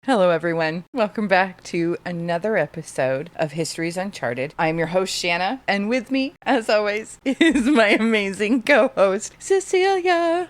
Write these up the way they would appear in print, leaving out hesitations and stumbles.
Hello, everyone. Welcome back to another episode of Histories Uncharted. I'm your host, Shanna, and with me, as always, is my amazing co-host, Cecilia.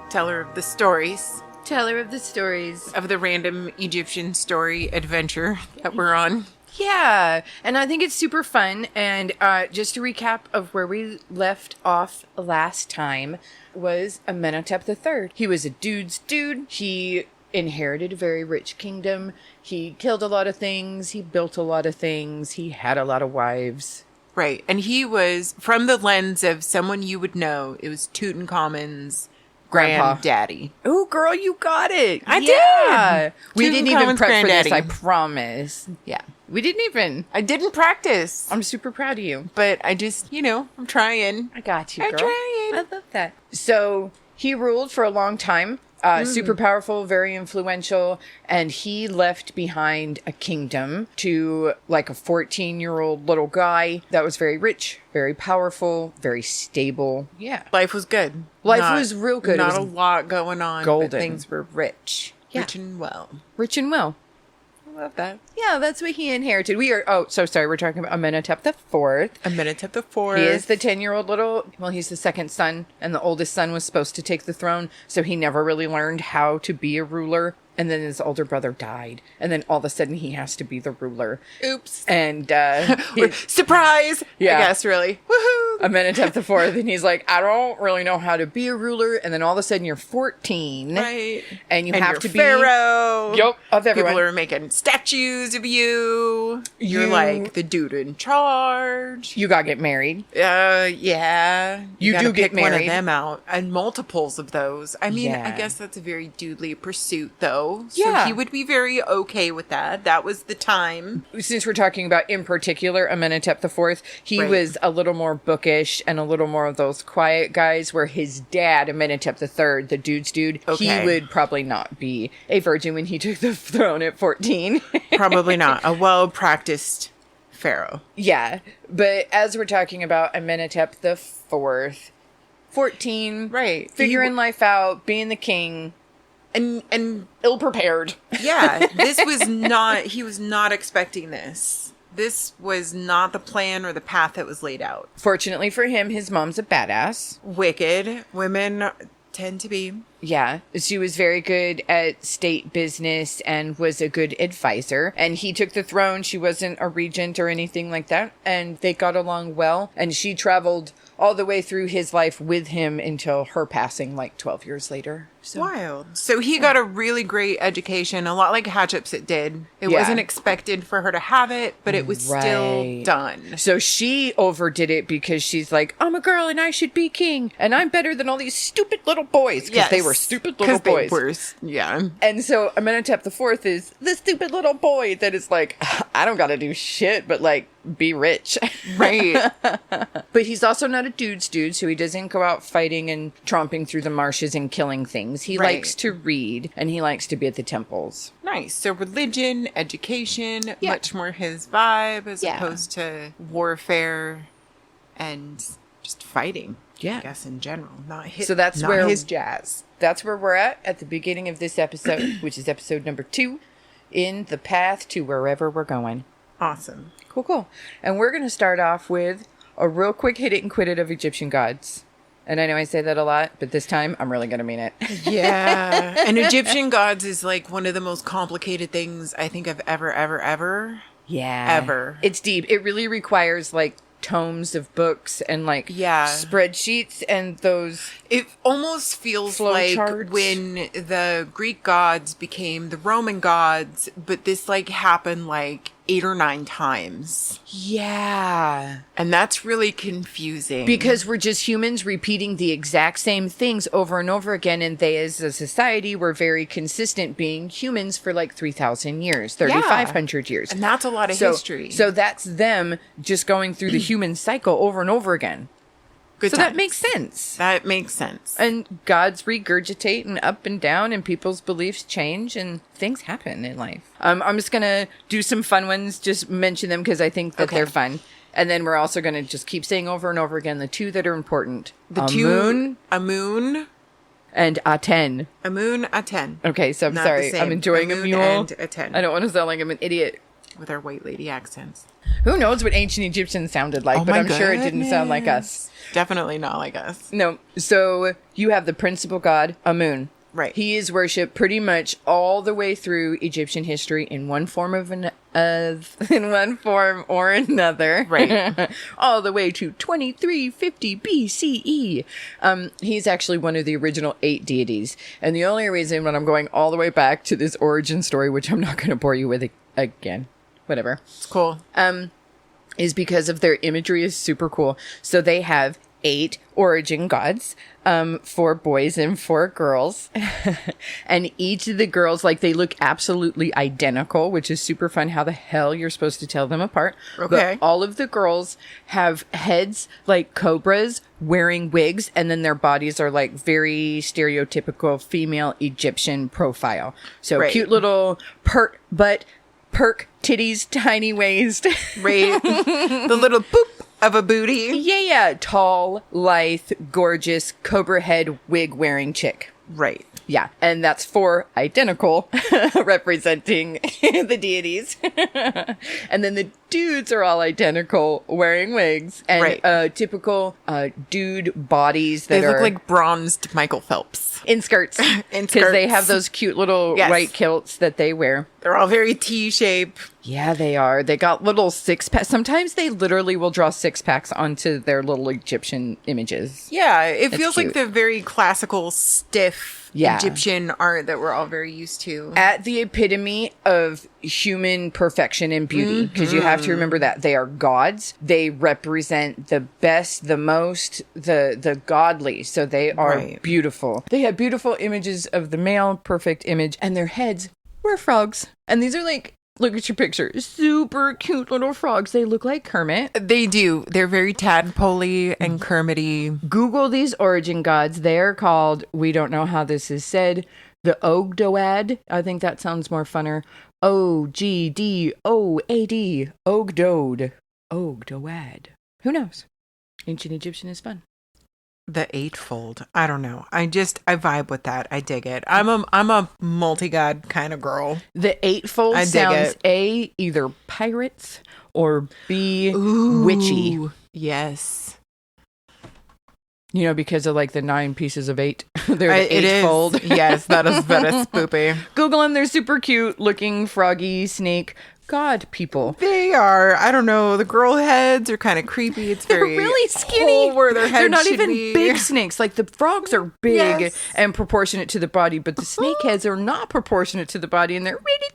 Teller of the stories. Teller of the stories. Of the random Egyptian story adventure that we're on. Yeah, and I think it's super fun. And just to recap of where we left off last time was Amenhotep III. He was a dude's dude. He inherited a very rich kingdom. He killed a lot of things. He built a lot of things. He had a lot of wives. Right. And he was, from the lens of someone you would know, it was Tutankhamun's granddaddy. Oh, girl, you got it. I did. We didn't even prep for this, granddaddy. I promise. Yeah. We didn't even. I didn't practice. I'm super proud of you. But I just, I'm trying. I got you, girl. I'm trying. I love that. So he ruled for a long time. Super powerful, very influential, and he left behind a kingdom to like a 14-year-old little guy that was very rich, very powerful, very stable. Yeah. Life was good. Life was real good. Not It a was lot going on. golden. But things were rich. Yeah. Rich and well. rich and well. I love that. Yeah, that's what he inherited. We're talking about Amenhotep IV. Amenhotep IV. He is the 10-year-old he's the second son, and the oldest son was supposed to take the throne, so he never really learned how to be a ruler. And then his older brother died, and then all of a sudden he has to be the ruler. Oops. And surprise! Yeah. I guess, really. Woohoo! Amenhotep IV, and he's like, I don't really know how to be a ruler. And then all of a sudden you're 14. Right. And you have to be Pharaoh. Yep, of everyone. People are making statues of you. You're like the dude in charge. You gotta get married. Yeah. You gotta do get pick one of married. them out. And multiples of those. I mean, Yeah. I guess that's a very dudely pursuit, though. Yeah. So he would be very okay with that. That was the time. Since we're talking about, in particular, Amenhotep IV, he Right. was a little more bookish and a little more of those quiet guys, where his dad, Amenhotep III, the dude's dude, Okay. he would probably not be a virgin when he took the throne at 14. Probably not. A well-practiced pharaoh. Yeah, but as we're talking about Amenhotep IV, 14, Right. figuring life out, being the king, And ill-prepared. yeah, he was not expecting this. This was not the plan or the path that was laid out. Fortunately for him, his mom's a badass. Wicked. Women tend to be. Yeah, she was very good at state business and was a good advisor. And he took the throne. She wasn't a regent or anything like that. And they got along well. And she traveled all the way through his life with him until her passing like 12 years later. So. Wild. So he got a really great education, a lot like Hatshepsut did. It Yeah. wasn't expected for her to have it, but it was still Right. done. So she overdid it because she's like, I'm a girl and I should be king. And I'm better than all these stupid little boys. Because they were stupid little boys. Yeah. And so Amenhotep IV is the stupid little boy that is like, I don't got to do shit, but like be rich. Right. But he's also not a dude's dude, so he doesn't go out fighting and tromping through the marshes and killing things. He Right. likes to read, and he likes to be at the temples. Nice. So religion, education, Yeah. much more his vibe as Yeah. opposed to warfare and just fighting. Yeah. I guess in general. Not his, So that's not where- his jazz. That's where we're at the beginning of this episode, which is episode number 2, in the path to wherever we're going. Awesome. Cool. And we're going to start off with a real quick hit it and quit it of Egyptian gods. And I know I say that a lot, but this time I'm really going to mean it. Yeah. And Egyptian gods is like one of the most complicated things I think I've ever. Yeah. Ever. It's deep. It really requires like tomes of books and like Yeah. spreadsheets and those. It almost feels Flow like charts. when the Greek gods became the Roman gods, but this like happened like 8 or 9 times. Yeah. And that's really confusing. Because we're just humans repeating the exact same things over and over again. And they, as a society, were very consistent being humans for like 3,000 years, 3,500 years. And that's a lot of history. So that's them just going through the human cycle over and over again. Good So times. that makes sense. That makes sense. And gods regurgitate and up and down, and people's beliefs change, and things happen in life. I'm just going to do some fun ones, just mention them because I think that Okay. they're fun. And then we're also going to just keep saying over and over again the two that are important. Amun, and Aten. Amun, Aten. Okay, so I'm Not sorry. the same. I'm enjoying a Amun mule. and Aten. I don't want to sound like I'm an idiot. With our white lady accents. Who knows what ancient Egyptians sounded like, but I'm sure it didn't sound like us. Definitely not like us. No. So you have the principal god, Amun. Right. He is worshipped pretty much all the way through Egyptian history in one form in one form or another. Right. All the way to 2350 BCE. He's actually one of the original 8 deities. And the only reason when I'm going all the way back to this origin story, which I'm not going to bore you with again, whatever. It's cool. Is because of their imagery is super cool. So they have 8 origin gods, 4 boys and 4 girls. And each of the girls, like, they look absolutely identical, which is super fun. How the hell you're supposed to tell them apart. Okay. But all of the girls have heads like cobras wearing wigs, and then their bodies are like very stereotypical female Egyptian profile. So Right. cute little pert butt, perk titties, tiny waist. Right. The little boop of a booty. Yeah. Tall, lithe, gorgeous, cobra head, wig wearing chick. Right. Yeah. And that's 4 identical representing the deities. And then the dudes are all identical wearing wigs and Right. typical dude bodies that They look are like bronzed Michael Phelps. in skirts. In Because they have skirts. those cute little Yes. white kilts that they wear. They're all very T-shape. Yeah, they are. They got little 6-packs. Sometimes they literally will draw 6-packs onto their little Egyptian images. Yeah, it That's feels cute. like the very classical, stiff Yeah. Egyptian art that we're all very used to. At the epitome of human perfection and beauty, because you have to remember that they are gods. They represent the best, the most, the godly. So they are Right. beautiful. They have beautiful images of the male perfect image, and their heads were frogs. And these are like, look at your picture, super cute little frogs. They look like Kermit. They do. They're very tadpoley and Kermity. Google these origin gods. They are called, we don't know how this is said, the Ogdoad. I think that sounds more funner. Ogdoad. Ogdoad. Who knows? Ancient Egyptian is fun. The eightfold. I don't know. I vibe with that. I dig it. I'm a multi-god kind of girl. The eightfold I dig sounds it. A, either pirates, or B, witchy. Yes. You know, because of like the 9 pieces of 8. They're the It is. eightfold. Yes, that is spoopy. Google them. They're super cute looking froggy snake god people. They are. I don't know. The girl heads are kind of creepy. It's They're very really skinny. whole where their heads They're not should even be. big snakes. Like the frogs are big Yes. and proportionate to the body, but the snake heads are not proportionate to the body, and they're really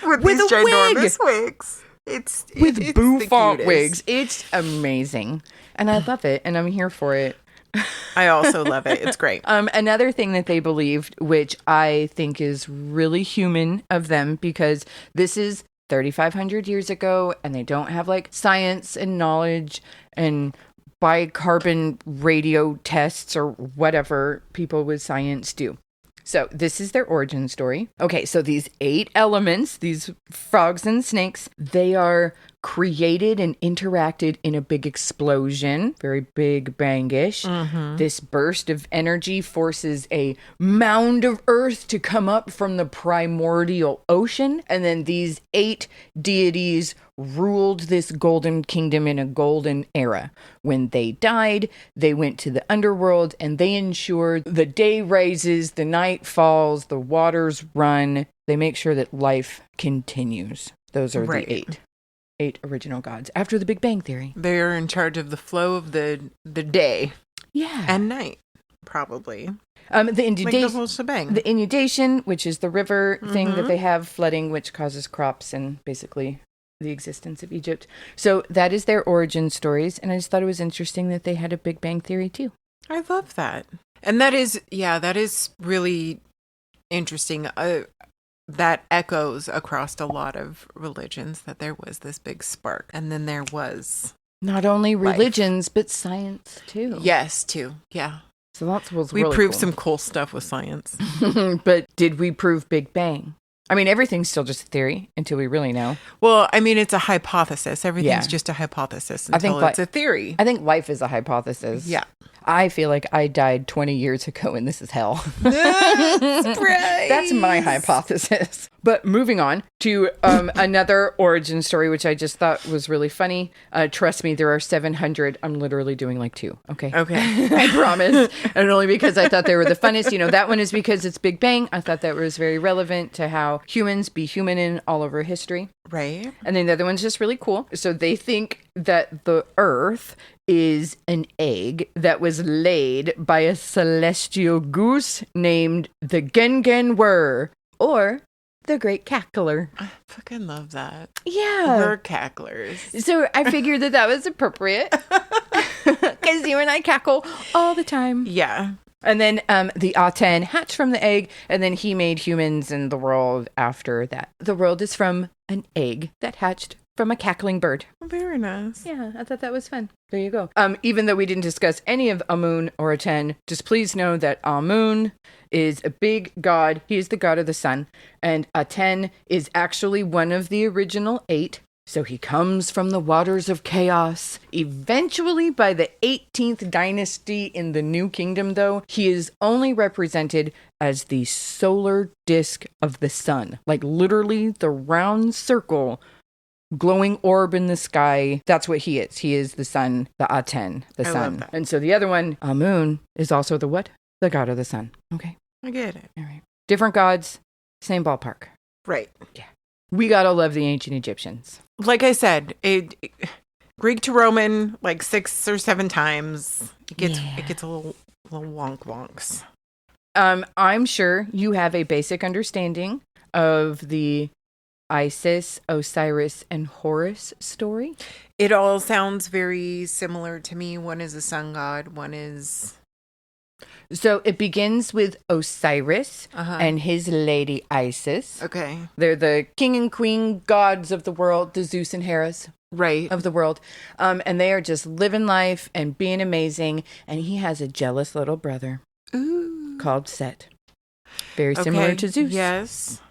tiny with these a ginormous wig. wigs. It's With it's the bouffant cutest. wigs. It's amazing, and I love it, and I'm here for it. I also love it. It's great. Another thing that they believed, which I think is really human of them, because this is 3,500 years ago, and they don't have like science and knowledge and bicarbon radio tests or whatever people with science do. So this is their origin story. Okay, so these 8 elements, these frogs and snakes, they are created and interacted in a big explosion, very big bangish. This burst of energy forces a mound of earth to come up from the primordial ocean. And then these 8 deities ruled this golden kingdom in a golden era. When they died, they went to the underworld and they ensured the day rises, the night falls, the waters run. They make sure that life continues. Those are Right. the 8 original gods after the Big Bang Theory. They're in charge of the flow of the day Yeah. and night, probably. The Like the inundation, whole shebang. the inundation, which is the river thing that they have, flooding, which causes crops and basically the existence of Egypt. So that is their origin stories. And I just thought it was interesting that they had a Big Bang Theory too. I love that. And that is really interesting. That echoes across a lot of religions, that there was this big spark. And then there was... Not only Life. religions, but science too. Yes, too. Yeah. So that was We really proved cool. some cool stuff with science. But did we prove Big Bang? I mean, everything's still just a theory until we really know. Well, I mean, it's a hypothesis. Everything's Yeah. just a hypothesis I think until it's a theory. I think life is a hypothesis. Yeah. I feel like I died 20 years ago and this is hell. Surprise! That's my hypothesis. But moving on to another origin story, which I just thought was really funny. Trust me, there are 700. I'm literally doing like 2. Okay. I promise. And only because I thought they were the funnest. You know, that one is because it's Big Bang. I thought that was very relevant to how humans be human in all over history. Right. And then the other one's just really cool. So they think that the Earth is an egg that was laid by a celestial goose named the Gengenwer, or the Great Cackler. I fucking love that. Yeah. We're cacklers. So I figured that was appropriate. Because you and I cackle all the time. Yeah. And then the Aten hatched from the egg, and then he made humans and the world after that. The world is from an egg that hatched from a cackling bird. Very nice. Yeah, I thought that was fun. There you go. Even though we didn't discuss any of Amun or Aten, just please know that Amun is a big god. He is the god of the sun. And Aten is actually one of the original 8. So he comes from the waters of chaos. Eventually, by the 18th dynasty in the New Kingdom, though, he is only represented as the solar disk of the sun. Like literally the round circle, glowing orb in the sky. That's what he is. He is the sun, the Aten, the I sun. love that. And so the other one, Amun, is also the what? The god of the sun. Okay. I get it. All right. Different gods, same ballpark. Right. We gotta love the ancient Egyptians. Like I said, Greek to Roman, like 6 or 7 times. It gets a little wonks. I'm sure you have a basic understanding of the Isis, Osiris, and Horus story. It all sounds very similar to me. One is a sun god, one is... So it begins with Osiris and his lady Isis. Okay. They're the king and queen gods of the world, the Zeus and Hera's Right. of the world. And they are just living life and being amazing. And he has a jealous little brother called Set. Very similar to Zeus. Yes.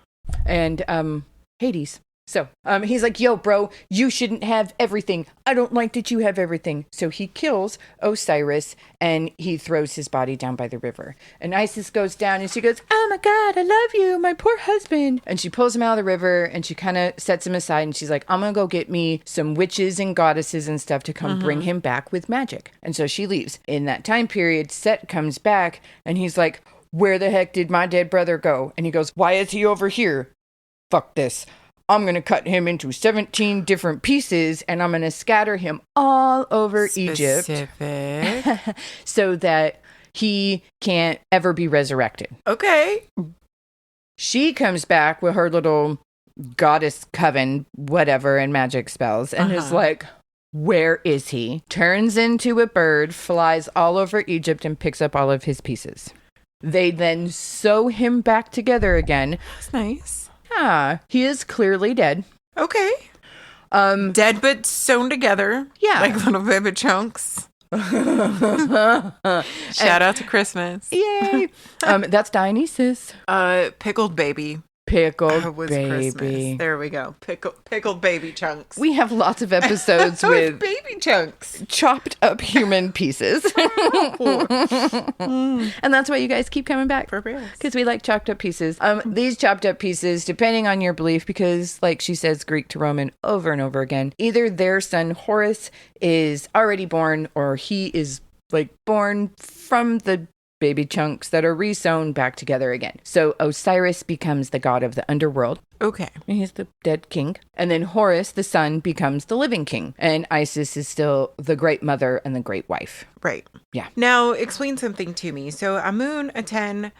And Hades. So he's like, yo, bro, you shouldn't have everything. I don't like that you have everything. So he kills Osiris and he throws his body down by the river. And Isis goes down and she goes, oh my God, I love you, my poor husband. And she pulls him out of the river and she kind of sets him aside and she's like, I'm going to go get me some witches and goddesses and stuff to come bring him back with magic. And so she leaves. In that time period, Set comes back and he's like, where the heck did my dead brother go? And he goes, why is he over here? Fuck this. I'm going to cut him into 17 different pieces and I'm going to scatter him all over Egypt so that he can't ever be resurrected. Okay. She comes back with her little goddess coven, whatever, and magic spells and is like, where is he? Turns into a bird, flies all over Egypt and picks up all of his pieces. They then sew him back together again. That's nice. He is clearly dead. Okay. Dead but sewn together. Yeah. Like little baby chunks. Shout out to Christmas. Yay. That's Dionysus. Pickled baby. Pickled was baby. Christmas. There we go. Pickled baby chunks. We have lots of episodes with baby chunks. chopped up human pieces. And that's why you guys keep coming back. Because we like chopped up pieces. These chopped up pieces, depending on your belief, because like she says, Greek to Roman over and over again, either their son Horus is already born or he is like born from the baby chunks that are resewn back together again. So Osiris becomes the god of the underworld. Okay. He's the dead king. And then Horus, the son, becomes the living king. And Isis is still the great mother and the great wife. Right. Yeah. Now, explain something to me. So Amun, Aten,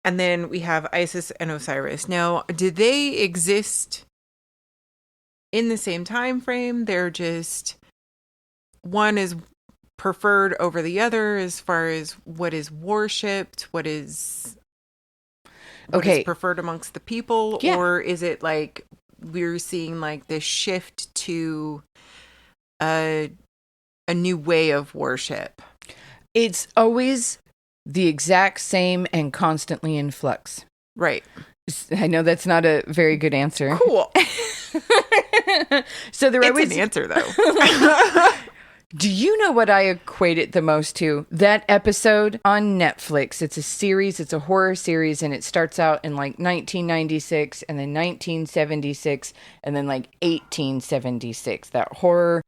and then we have Isis and Osiris. Now, did they exist in the same time frame? They're just... one is preferred over the other as far as what is worshipped, what is preferred amongst the people, or is it like we're seeing like this shift to a new way of worship? It's always the exact same and constantly in flux. Right. I know that's not a very good answer. Cool. So there It's was an answer, though. Do you know what I equate it the most to? That episode on Netflix. It's a series, it's a horror series, and it starts out in like 1996 and then 1976 and then like 1876. That horror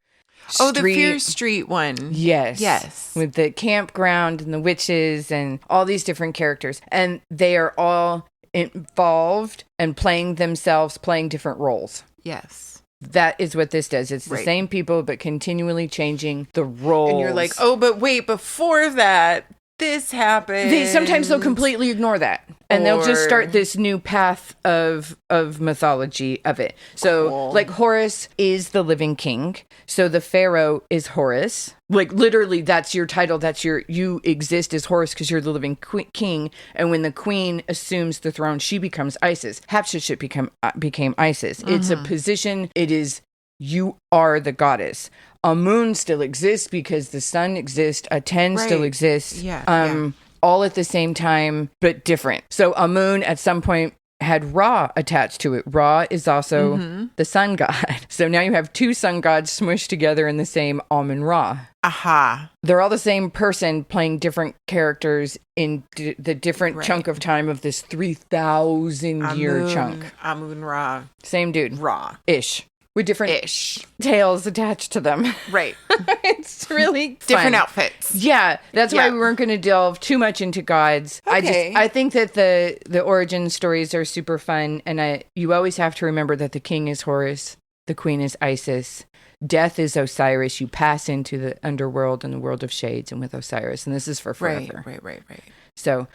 Oh, the street. Fear Street one. Yes. Yes. With the campground and the witches and all these different characters. And they are all involved and playing themselves, playing different roles. Yes. That is what this does. It's the same people, but continually changing the roles. And you're like, oh, but wait, before that, this happened. Sometimes they'll completely ignore that. And they'll just start this new path of mythology of it. So, like, Horus is the living king. So the Pharaoh is Horus. Like, literally, that's your title. You exist as Horus because you're the living king. And when the queen assumes the throne, she becomes Isis. Hatshepsut became Isis. Mm-hmm. It's a position. It is, you are the goddess. Amun still exists because the sun exists. Aten still exists. All at the same time, but different. So Amun at some point had Ra attached to it. Ra is also the sun god. So now you have two sun gods smushed together in the same Amun Ra. Aha. They're all the same person playing different characters in the different chunk of time of this 3,000 year chunk. Amun Ra. Same dude. Ra. Ish. With different tales attached to them. Right. It's really fun. Different outfits. Yeah. That's why we weren't going to delve too much into gods. Okay. I think that the origin stories are super fun. And you always have to remember that the king is Horus. The queen is Isis. Death is Osiris. You pass into the underworld and the world of shades and with Osiris. And this is for forever. Right. So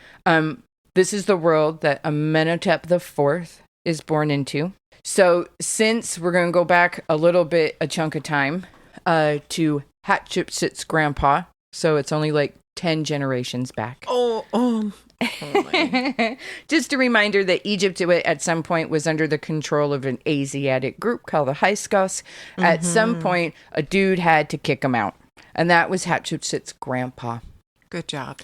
this is the world that Amenhotep IV is born into. So since we're going to go back a chunk of time, to Hatshepsut's grandpa, so it's only like 10 generations back. Oh Just a reminder that Egypt at some point was under the control of an Asiatic group called the Hyksos. Mm-hmm. At some point, a dude had to kick him out, and that was Hatshepsut's grandpa. Good job.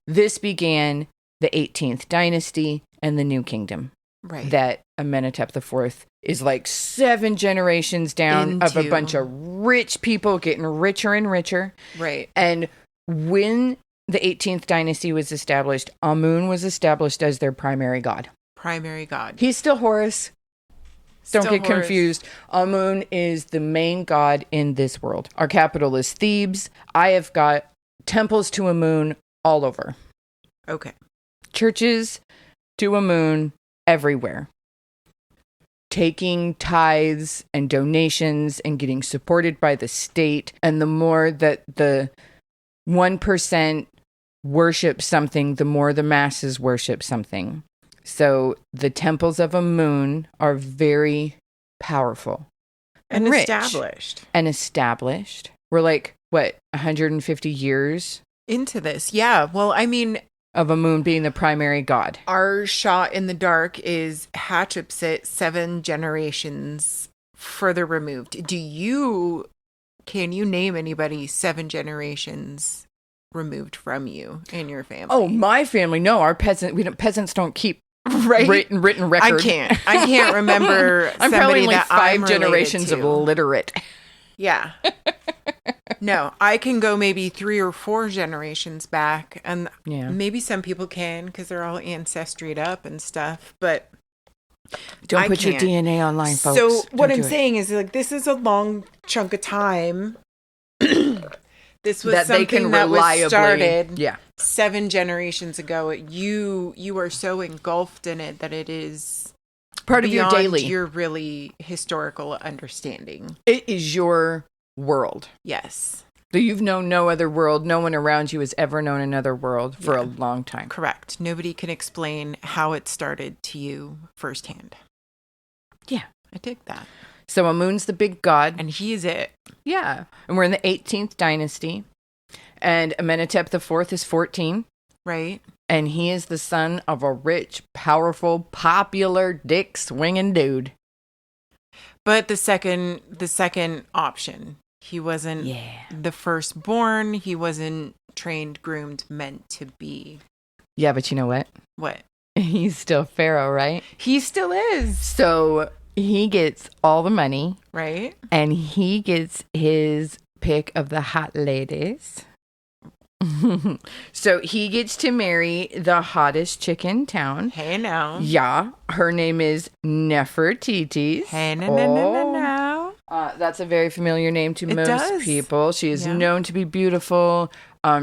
This began the 18th dynasty and the New Kingdom. Right. That Amenhotep IV is like 7 generations down of a bunch of rich people getting richer and richer. Right. And when the 18th dynasty was established, Amun was established as their primary god. He's still Horus. Don't get confused. Amun is the main god in this world. Our capital is Thebes. I have got temples to Amun all over. Okay. Churches to Amun everywhere. Taking tithes and donations and getting supported by the state. And the more that the 1% worship something, the more the masses worship something. So the temples of Amun are very powerful. And rich, established. We're like, 150 years? Into this. Yeah. Well, I mean, of Amun being the primary god. Our shot in the dark is Hatshepsut 7 generations further removed. Can you name anybody 7 generations removed from you in your family? Oh, my family? No, peasants don't keep written record. I can't remember. I'm probably like 5 generations of illiterate. Yeah. No, I can go maybe 3 or 4 generations back, and maybe some people can because they're all ancestried up and stuff, but don't put your DNA online, folks. So what I'm saying is, like, this is a long chunk of time. This was that something that was started 7 generations ago. You are so engulfed in it that it is part of your daily, your really historical understanding. It is your world. Yes. So you've known no other world. No one around you has ever known another world for a long time. Correct. Nobody can explain how it started to you firsthand. Yeah. I dig that. So Amun's the big god. And he is it. Yeah. And we're in the 18th dynasty. And Amenhotep IV is 14. Right. And he is the son of a rich, powerful, popular, dick-swinging dude. But the second option, he wasn't the firstborn. He wasn't trained, groomed, meant to be. Yeah, but you know what? What? He's still Pharaoh, right? He still is. So he gets all the money, Right? and he gets his pick of the hot ladies. So he gets to marry the hottest chick in town. Hey, now. Yeah, her name is Nefertiti. Hey, no. That's a very familiar name to most does. people. She is known to be beautiful.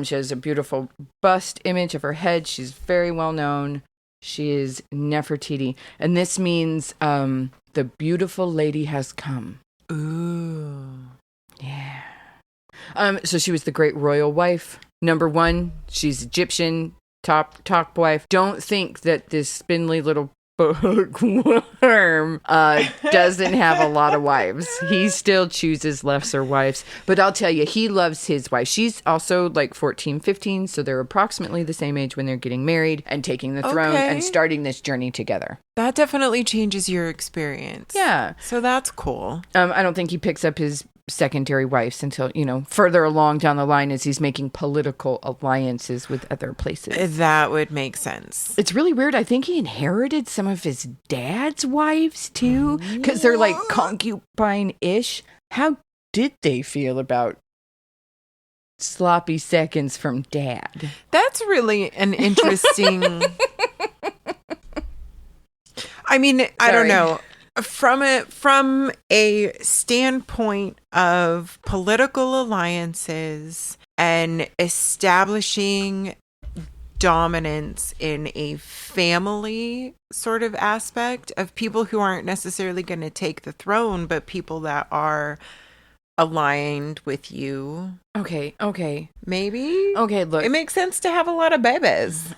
She has a beautiful bust image of her head. She's very well known. She is Nefertiti. And this means the beautiful lady has come. Ooh. Yeah. So she was the great royal wife. Number one, she's Egyptian, top wife. Don't think that this spindly little bookworm doesn't have a lot of wives. He still chooses lesser wives. But I'll tell you, he loves his wife. She's also like 14, 15, so they're approximately the same age when they're getting married and taking the throne and starting this journey together. That definitely changes your experience. Yeah. So that's cool. I don't think he picks up his secondary wives until, further along down the line as he's making political alliances with other places. That would make sense. It's really weird. I think he inherited some of his dad's wives too, because they're like concubine-ish. How did they feel about sloppy seconds from dad? That's really an interesting... I mean, I don't know. From a standpoint of political alliances and establishing dominance in a family sort of aspect of people who aren't necessarily going to take the throne, but people that are aligned with you. Okay. Maybe? Okay, look. It makes sense to have a lot of babies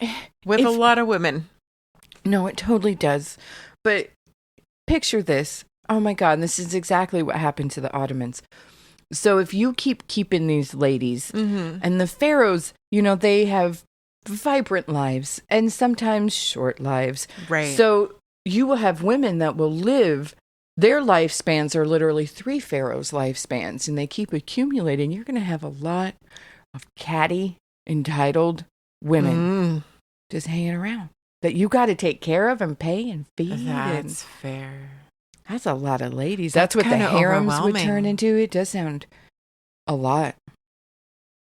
with a lot of women. No, it totally does. But picture this. Oh my God, this is exactly what happened to the Ottomans. So if you keep keeping these ladies, and the pharaohs, they have vibrant lives and sometimes short lives. Right. So you will have women that will live, their lifespans are literally 3 pharaohs' lifespans, and they keep accumulating. You're going to have a lot of catty, entitled women just hanging around that you got to take care of and pay and feed. That's fair. That's a lot of ladies. That's what the kinda harems would overwhelming. turn into. It does sound a lot.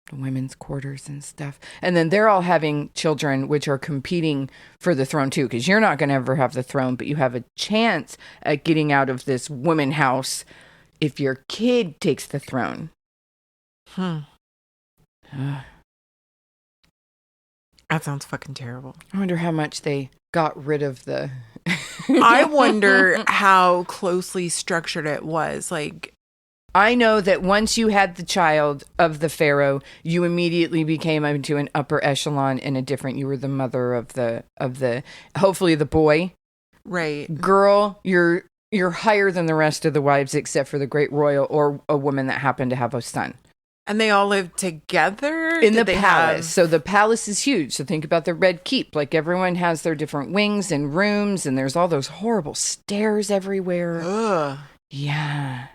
The women's quarters and stuff. And then they're all having children, which are competing for the throne too, because you're not going to ever have the throne, but you have a chance at getting out of this woman house if your kid takes the throne. That sounds fucking terrible. I wonder how much they got rid of the... I wonder how closely structured it was. Like, I know that once you had the child of the pharaoh, you immediately became into an upper echelon and you were the mother of the hopefully the boy. right. Girl, you're higher than the rest of the wives except for the great royal or a woman that happened to have a son. And they all lived together In the palace. So the palace is huge. So think about the Red Keep. Like everyone has their different wings and rooms, and there's all those horrible stairs everywhere. Ugh. Yeah.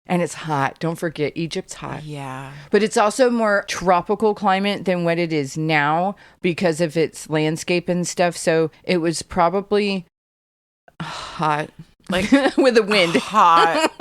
And it's hot. Don't forget, Egypt's hot. Yeah. But it's also more tropical climate than what it is now because of its landscape and stuff. So it was probably hot. Like with the wind. Hot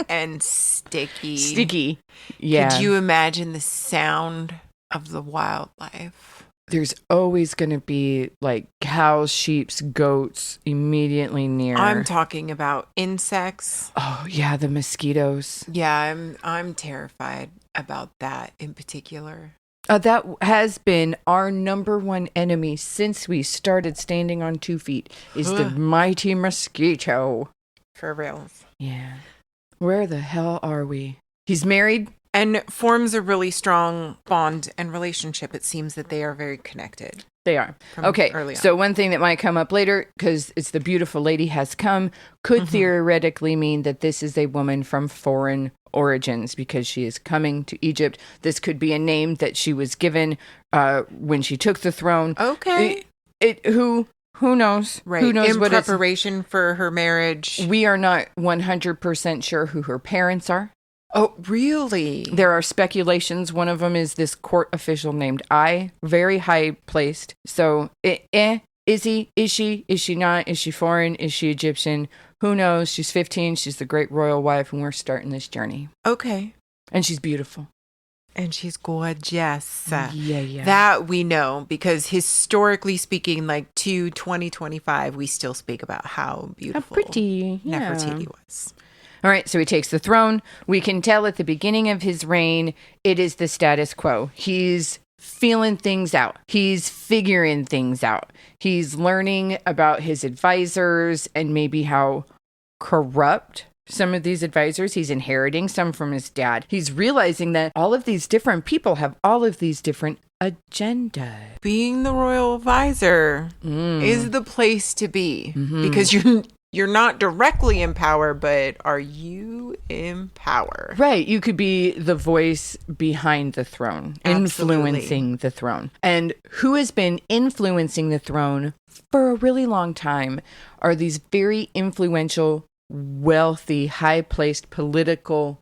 and sticky. Sticky. Yeah. Could you imagine the sound of the wildlife? There's always going to be like cows, sheep, goats immediately near. I'm talking about insects. Oh, yeah, the mosquitoes. Yeah, I'm terrified about that in particular. That has been our number one enemy since we started standing on 2 feet is the mighty mosquito. For reals. Yeah. Where the hell are we? He's married. And forms a really strong bond and relationship. It seems that they are very connected. They are. From Okay. early on. So one thing that might come up later, because it's the beautiful lady has come, could theoretically mean that this is a woman from foreign origins because she is coming to Egypt. This could be a name that she was given when she took the throne. Okay. Who knows? Right. Who knows in what preparation for her marriage. We are not 100% sure who her parents are. Oh, really? There are speculations. One of them is this court official named I, very high placed. So, is he? Is she? Is she not? Is she foreign? Is she Egyptian? Who knows? She's 15. She's the great royal wife, and we're starting this journey. Okay. And she's beautiful. And she's gorgeous. Yeah. That we know, because historically speaking, like to 2025, we still speak about how beautiful, how pretty Nefertiti was. All right, so he takes the throne. We can tell at the beginning of his reign, it is the status quo. He's feeling things out. He's figuring things out. He's learning about his advisors and maybe how corrupt some of these advisors. He's inheriting some from his dad. He's realizing that all of these different people have all of these different agendas. Being the royal advisor is the place to be, because you're not directly in power, but are you in power? Right. You could be the voice behind the throne, influencing the throne. And who has been influencing the throne for a really long time are these very influential, wealthy, high-placed political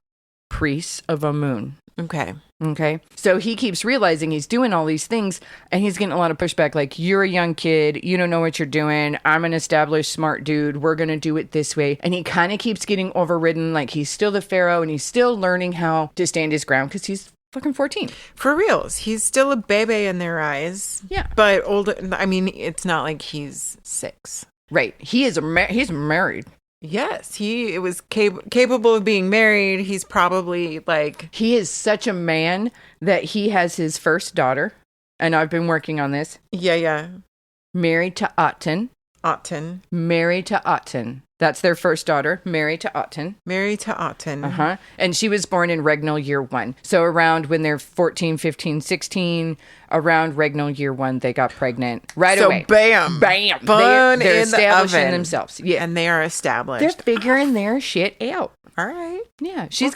priests of Amun. Okay. So he keeps realizing he's doing all these things, and he's getting a lot of pushback. Like, you're a young kid. You don't know what you're doing. I'm an established, smart dude. We're going to do it this way. And he kind of keeps getting overridden. Like, he's still the pharaoh, and he's still learning how to stand his ground because he's fucking 14. For reals. He's still a baby in their eyes. Yeah. But older. I mean, it's not like he's 6. Right. He's married. Yes, he was capable of being married. He's probably like... He is such a man that he has his first daughter, and I've been working on this. Yeah. Married to Aten. Married to Aten. That's their first daughter, married to Aten. And she was born in regnal year 1. So around when they're 14, 15, 16, around regnal year 1, they got pregnant right away. Bam. They're establishing themselves. Yeah. And they are established. They're figuring their shit out. All right. Yeah. She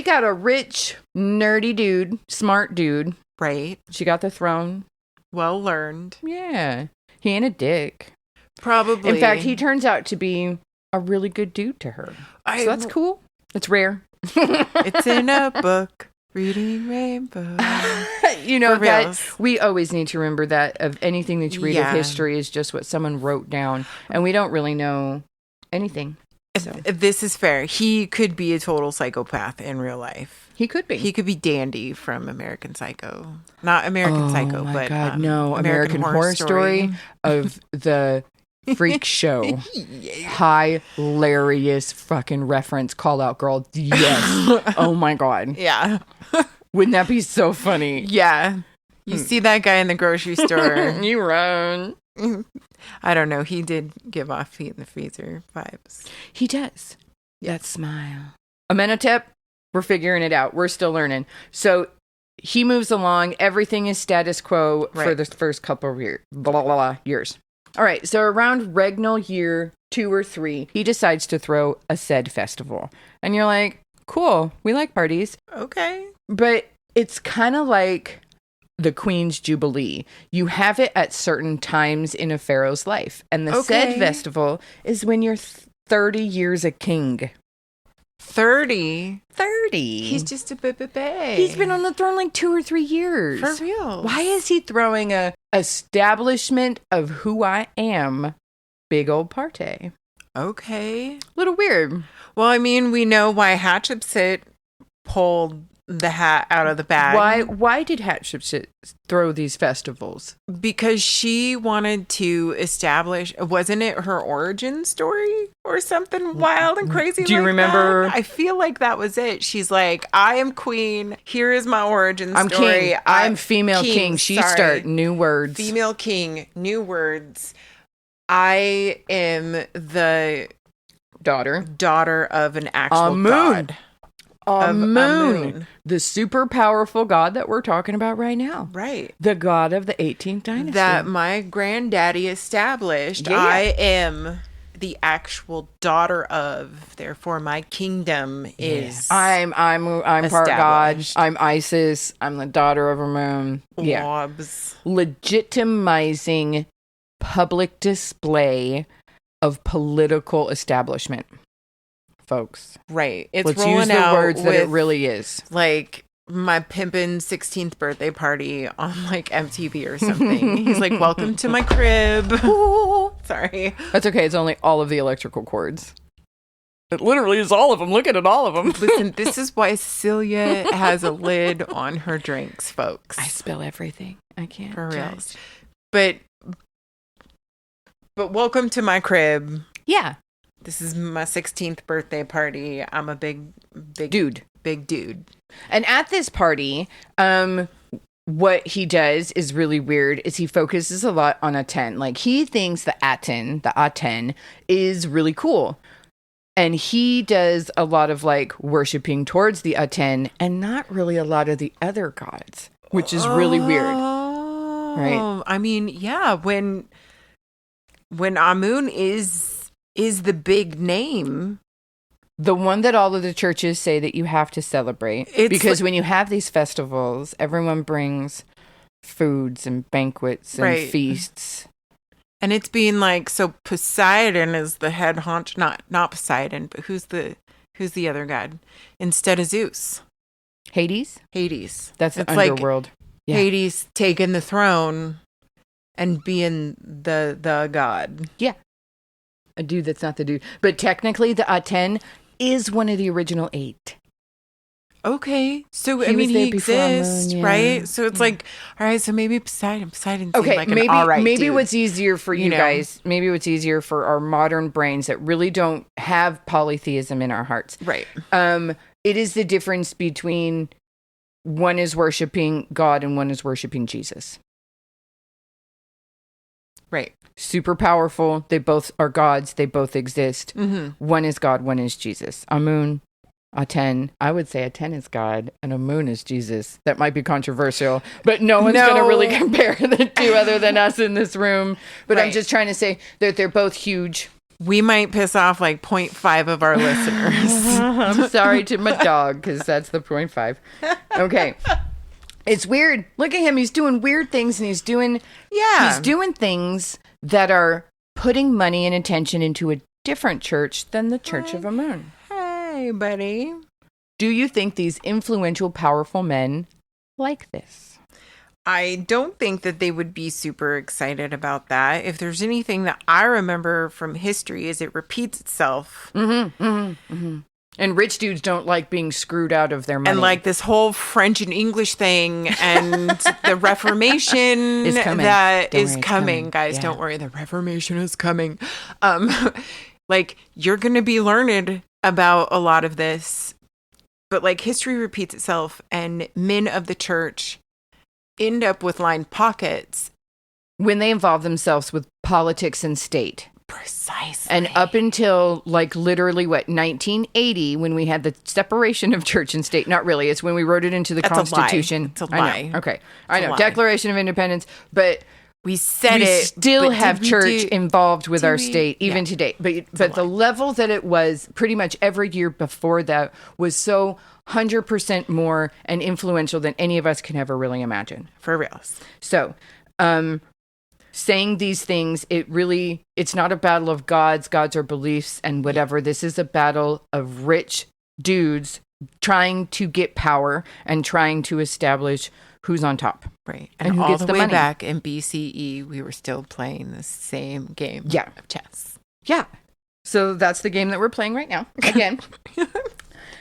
got a rich, nerdy dude, smart dude. Right. She got the throne. Well learned. Yeah. He ain't a dick. Probably. In fact, he turns out to be a really good dude to her. So that's cool. It's rare. It's in a book. Reading Rainbow. You know, that we always need to remember that of anything that you read of history is just what someone wrote down. And we don't really know anything. So. This is fair. He could be a total psychopath in real life. He could be. He could be Dandy from American Psycho. Not American Psycho, my but God, no. American Horror Story of the freak show. Hilarious fucking reference. Call out girl. Yes. Oh my God. Yeah. Wouldn't that be so funny? Yeah. You see that guy in the grocery store. You run. I don't know. He did give off feet in the freezer vibes. He does. That smile. Amenhotep, we're figuring it out. We're still learning. So he moves along. Everything is status quo for the first couple of years. All right. So around regnal year 2 or 3, he decides to throw a said festival. And you're like, cool. We like parties. Okay. But it's kind of like the Queen's Jubilee. You have it at certain times in a pharaoh's life. And the said festival is when you're 30 years a king. 30? 30. He's just a baby. He's been on the throne like 2 or 3 years. For real. Why is he throwing a establishment of who I am big old party? Okay. Little weird. Well, I mean, we know why Hatshepsut pulled the hat out of the bag. Why did Hatshepsut throw these festivals? Because she wanted to establish, wasn't it her origin story or something wild and crazy? Do you remember? That? I feel like that was it. She's like, I am queen. Here is my origin story. I'm king. I'm female king. She start new words. Female king, new words. I am the daughter of an actual god. Amun, the super powerful god that we're talking about right now. Right. The god of the 18th dynasty. That my granddaddy established. Yeah. I am the actual daughter of, therefore my kingdom is I'm part god. I'm Isis. I'm the daughter of Amun. Yeah. Lobs. Legitimizing public display of political establishment. folks. Right. It's Let's rolling use the out words that it with, really is. like, my pimpin' 16th birthday party on, like, MTV or something. He's like, welcome to my crib. Sorry. That's okay. It's only all of the electrical cords. It literally is all of them. Look at all of them. Listen, this is why Celia has a lid on her drinks, folks. I spill everything. I can't. For real. judge. But welcome to my crib. Yeah. This is my 16th birthday party. I'm a big Dude. Big dude. And at this party, what he does is really weird is he focuses a lot on Aten. Like, he thinks the Aten is really cool. And he does a lot of, like, worshiping towards the Aten and not really a lot of the other gods, which is really weird. Right? I mean, yeah, when Amun is the big name. The one that all of the churches say that you have to celebrate. Because when you have these festivals, everyone brings foods and banquets and feasts. And it's being like, so Poseidon is the head honcho, not Poseidon, but who's the other god instead of Zeus? Hades? That's the underworld. Like Hades taking the throne and being the god. Yeah. A dude that's not the dude. But technically the Aten is one of the original 8. Okay. So, he exists, right? So it's like, all right, so maybe Poseidon seems like an all right maybe dude. What's easier for you guys, maybe what's easier for our modern brains that really don't have polytheism in our hearts. Right. It is the difference between one is worshiping God and one is worshiping Jesus. Right. Super powerful. They both are gods. They both exist. Mm-hmm. One is God, one is Jesus. Amun, Aten. I would say Aten is God and Amun is Jesus. That might be controversial, but no one's going to really compare the two other than us in this room. But I'm just trying to say that they're both huge. We might piss off like 0.5 of our listeners. I'm sorry to my dog because that's the 0.5. Okay. It's weird. Look at him. He's doing weird things and he's doing things that are putting money and attention into a different church than the Church of Amun. Hey, buddy. Do you think these influential, powerful men like this? I don't think that they would be super excited about that. If there's anything that I remember from history is it repeats itself. Mm-hmm, mm-hmm, mm-hmm. And rich dudes don't like being screwed out of their money. And like this whole French and English thing and the Reformation is coming. Guys. Yeah. Don't worry. The Reformation is coming. Like, you're going to be learned about a lot of this. But like, history repeats itself and men of the church end up with lined pockets when they involve themselves with politics and state. Precisely. And up until like literally 1980, when we had the separation of church and state. Not really. It's when we wrote it into the Constitution. It's a lie. I know. Okay. I know. Declaration of Independence. But we said we it. Still have church involved with our state even today. But the level that it was pretty much every year before that was so 100% more and influential than any of us can ever really imagine. For real. So, saying these things, it's not a battle of gods or beliefs and whatever. This is a battle of rich dudes trying to get power and trying to establish who's on top. Right. And who all gets the way money. Back in BCE, we were still playing the same game of chess. Yeah. So that's the game that we're playing right now, again.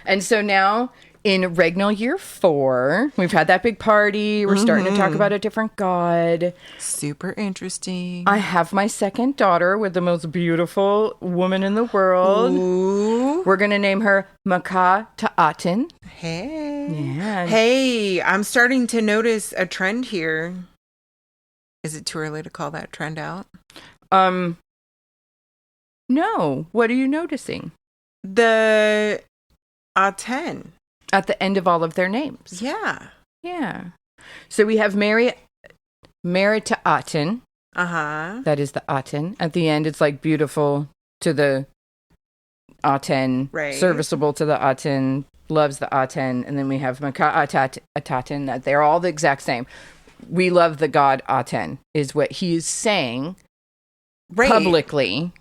And so now in regnal year 4, we've had that big party. We're starting to talk about a different god. Super interesting. I have my second daughter with the most beautiful woman in the world. Ooh. We're going to name her Akhenaten. Hey. Yeah. Hey, I'm starting to notice a trend here. Is it too early to call that trend out? No. What are you noticing? The Aten. At the end of all of their names. Yeah. Yeah. So we have Mary to Aten. Uh-huh. That is the Aten. At the end, it's like beautiful to the Aten. Right. Serviceable to the Aten. Loves the Aten. And then we have Akhenaten. That they're all the exact same. We love the god Aten, is what he is saying publicly.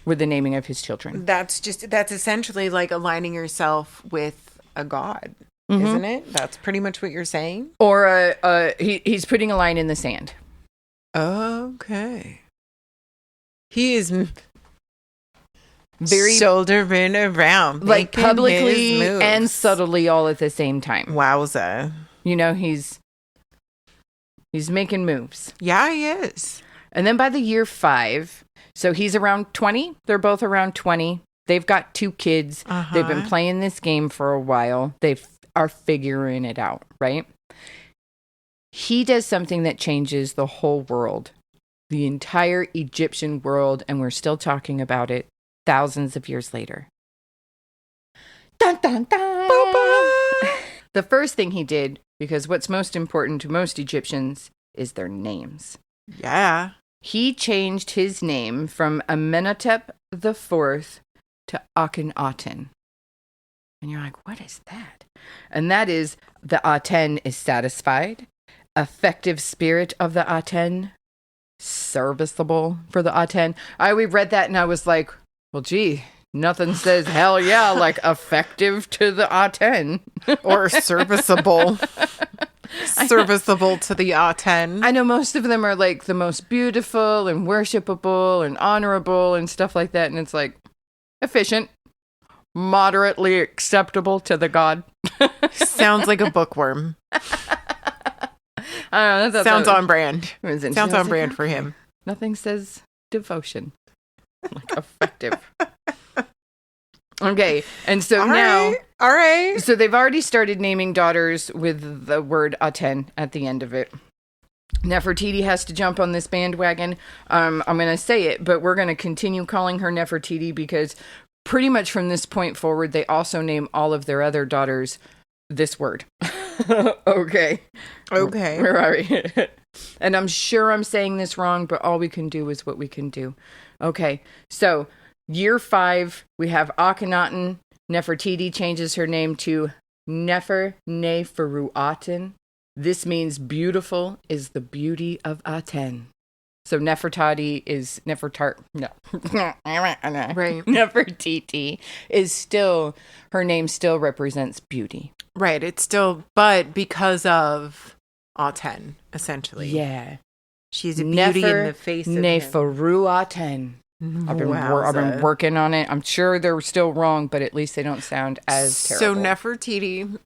with the naming of his children. That's essentially like aligning yourself with a god, isn't it? That's pretty much what you're saying. Or he's putting a line in the sand. Okay. He is Very shouldering around, like making publicly his moves. and subtly all at the same time. Wowza. You know, he's making moves. Yeah, he is. And then by the year 5, so he's around 20. They're both around 20. They've got 2 kids. They've been playing this game for a while. They are figuring it out, right? He does something that changes the whole world, the entire Egyptian world, and we're still talking about it thousands of years later. Dun, dun, dun. The first thing he did, because what's most important to most Egyptians is their names. Yeah. He changed his name from Amenhotep IV to Akhenaten. And you're like, what is that? And that is the Aten is satisfied, effective spirit of the Aten, serviceable for the Aten. We read that and I was like, well, gee, nothing says hell yeah like effective to the Aten. Or serviceable. Serviceable to the Aten. I know most of them are like the most beautiful and worshipable and honorable and stuff like that. And it's like efficient, moderately acceptable to the god. Sounds like a bookworm. I don't know. Sounds on brand. Sounds on brand for him. Nothing says devotion like effective. Okay, and so now, all right. So they've already started naming daughters with the word Aten at the end of it. Nefertiti has to jump on this bandwagon. I'm going to say it, but we're going to continue calling her Nefertiti because pretty much from this point forward, they also name all of their other daughters this word. Okay. Where are we? And I'm sure I'm saying this wrong, but all we can do is what we can do. Okay, so year 5, we have Akhenaten. Nefertiti changes her name to Nefer-ne-Feru-Aten. This means beautiful is the beauty of Aten. So Nefertiti is no. Right. Nefertiti is still, her name still represents beauty. Right. It's still, but because of Aten, essentially. Yeah. She's a beauty in the face of Neferu-Aten. I've been working on it. I'm sure they're still wrong, but at least they don't sound as terrible. So Nefertiti.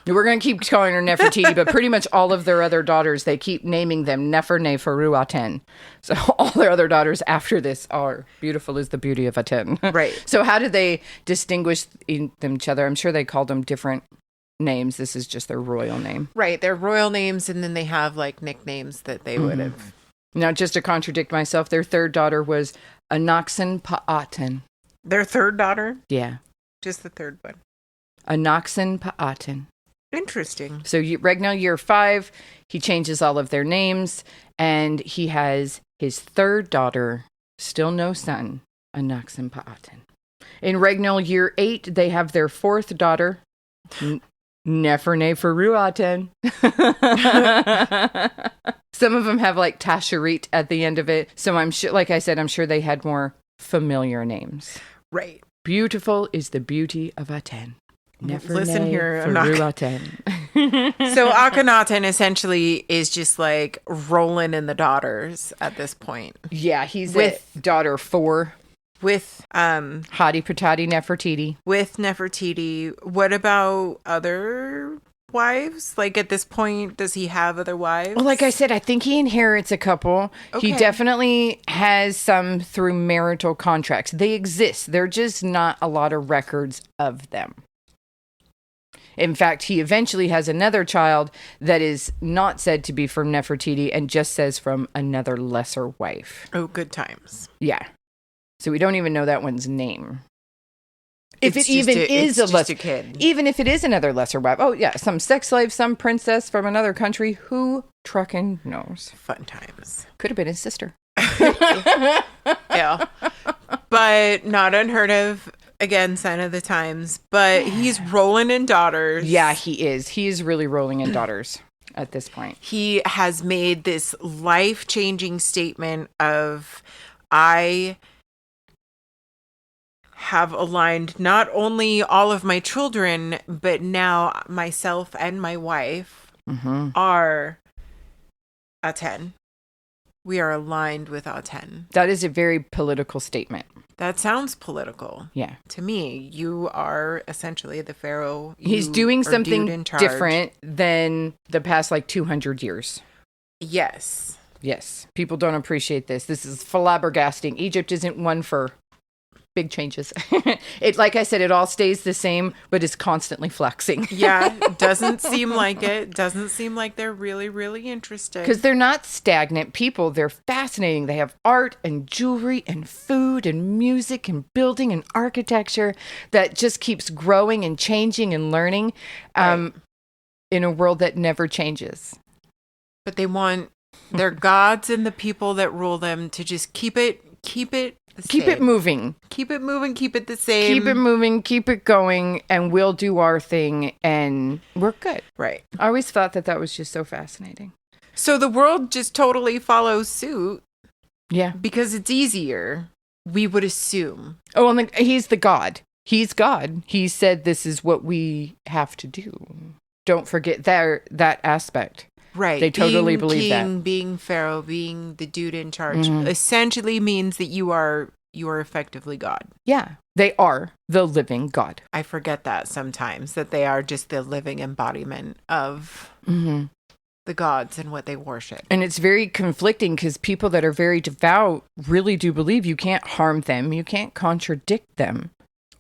We're going to keep calling her Nefertiti, but pretty much all of their other daughters, they keep naming them Nefer-ne-Feru-Aten. So all their other daughters after this are beautiful is the beauty of Aten. Right. So how did they distinguish each other? I'm sure they called them different names. This is just their royal name. Right. Their royal names, and then they have like nicknames that they would have. Now, just to contradict myself, their third daughter was Anaxen-pa-Aten. Their third daughter? Yeah. Just the third one. Anaxen-pa-Aten. Interesting. So right now, year 5, he changes all of their names, and he has his third daughter, still no son, Anaxen-pa-Aten. In Regnal year 8, they have their fourth daughter, Nefer-ne-Feru-Aten. Some of them have like Tasherit at the end of it. So I'm sure, like I said, I'm sure they had more familiar names. Right. Beautiful is the beauty of Aten. Listen here, Feru-Aten. So Akhenaten essentially is just like rolling in the daughters at this point. Yeah, he's with daughter 4. With Hadi Patati Nefertiti. With Nefertiti. What about other wives? Like at this point, does he have other wives? Well, like I said, I think he inherits a couple. Okay. He definitely has some through marital contracts. They exist. They're just not a lot of records of them. In fact, he eventually has another child that is not said to be from Nefertiti and just says from another lesser wife. Oh, good times. Yeah. So we don't even know that one's name. If It's it even is a lesser kid. Even if it is another lesser wife. Oh, yeah. Some sex slave, some princess from another country. Who trucking knows? Fun times. Could have been his sister. Yeah. But not unheard of. Again, sign of the times. But he's rolling in daughters. Yeah, he is. He is really rolling in daughters at this point. He has made this life-changing statement of, I have aligned not only all of my children, but now myself and my wife are Aten. We are aligned with Aten. That is a very political statement. That sounds political. Yeah. To me, you are essentially the pharaoh. He's doing something different than the past 200 years. Yes. Yes. People don't appreciate this. This is flabbergasting. Egypt isn't one for big changes. It, like I said, it all stays the same, but it's constantly flexing. Yeah. Doesn't seem like it. Doesn't seem like they're really, really interested. Because they're not stagnant people. They're fascinating. They have art and jewelry and food and music and building and architecture that just keeps growing and changing and learning in a world that never changes. But they want their gods and the people that rule them to just keep it moving. Keep it moving, keep it the same. Keep it moving, keep it going, and we'll do our thing, and we're good. Right. I always thought that was just so fascinating. So the world just totally follows suit. Yeah. Because it's easier, we would assume. Oh, and he's the God. He's God. He said this is what we have to do. Don't forget that aspect. Right. They totally believe that. Being Pharaoh, being the dude in charge, essentially means that you are effectively God. Yeah. They are the living God. I forget that sometimes, that they are just the living embodiment of the gods and what they worship. And it's very conflicting because people that are very devout really do believe you can't harm them. You can't contradict them.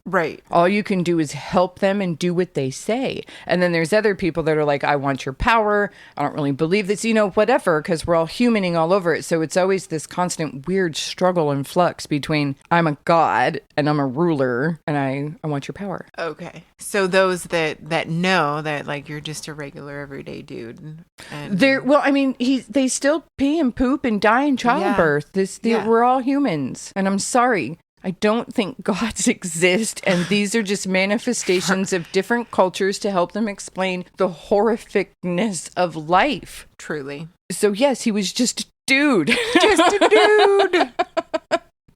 Right. All you can do is help them and do what they say. And then there's other people that are like, I want your power. I don't really believe this, whatever, because we're all humaning all over it. So it's always this constant weird struggle and flux between I'm a god and I'm a ruler and I want your power. Okay. So those that know that you're just a regular everyday dude. And they still pee and poop and die in childbirth. We're all humans. And I'm sorry. I don't think gods exist, and these are just manifestations of different cultures to help them explain the horrificness of life. Truly. So yes, he was just a dude. Just a dude.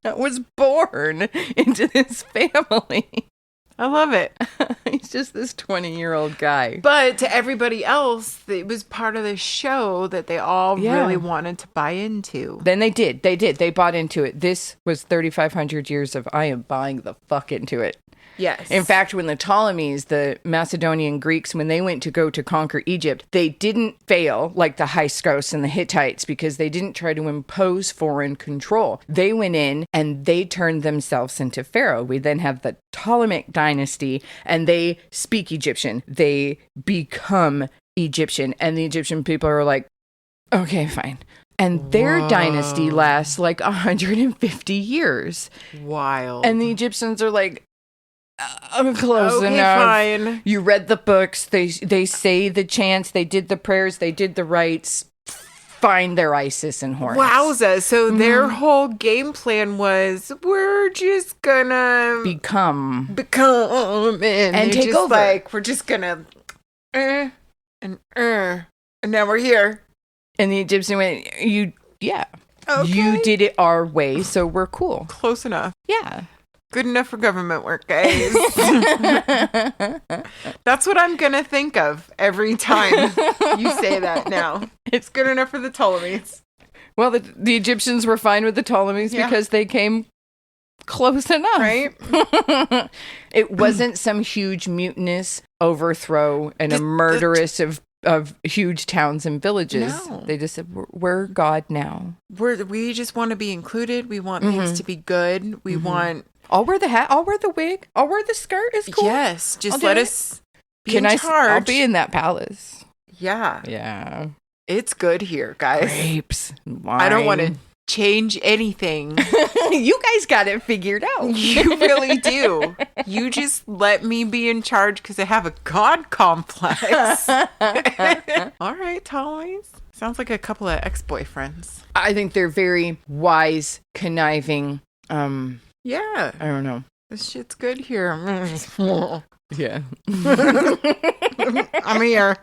That was born into this family. I love it. He's just this 20-year-old guy. But to everybody else, it was part of the show that they all really wanted to buy into. Then they did. They bought into it. This was 3,500 years of I am buying the fuck into it. Yes. In fact, when the Ptolemies, the Macedonian Greeks, when they went to go to conquer Egypt, they didn't fail like the Hyksos and the Hittites because they didn't try to impose foreign control. They went in and they turned themselves into Pharaoh. We then have the Ptolemaic dynasty and they speak Egyptian. They become Egyptian. And the Egyptian people are like, okay, fine. And their dynasty lasts 150 years. Wild. And the Egyptians are like, I'm close okay, enough. Fine. You read the books. They say the chants. They did the prayers. They did the rites. Find their Isis and Horus. Wowza. So their whole game plan was, we're just gonna become and take over. We're just gonna and now we're here. And the Egyptian went, okay. You did it our way, so we're cool. Close enough. Yeah. Good enough for government work, guys. That's what I'm going to think of every time you say that now. It's good enough for the Ptolemies. Well, the Egyptians were fine with the Ptolemies because they came close enough. Right? It wasn't some huge mutinous overthrow and a murderous of huge towns and villages. No. They just said, we're God now. We just want to be included. We want things to be good. We want... I'll wear the hat. I'll wear the wig. I'll wear the skirt. It's cool. Yes. Just let us be in charge. I'll be in that palace. Yeah. Yeah. It's good here, guys. Grapes. Wine. I don't want to change anything. You guys got it figured out. You really do. You just let me be in charge because I have a god complex. All right, Ptolemies. Sounds like a couple of ex-boyfriends. I think they're very wise, conniving. Yeah. I don't know. This shit's good here. Yeah. I'm here.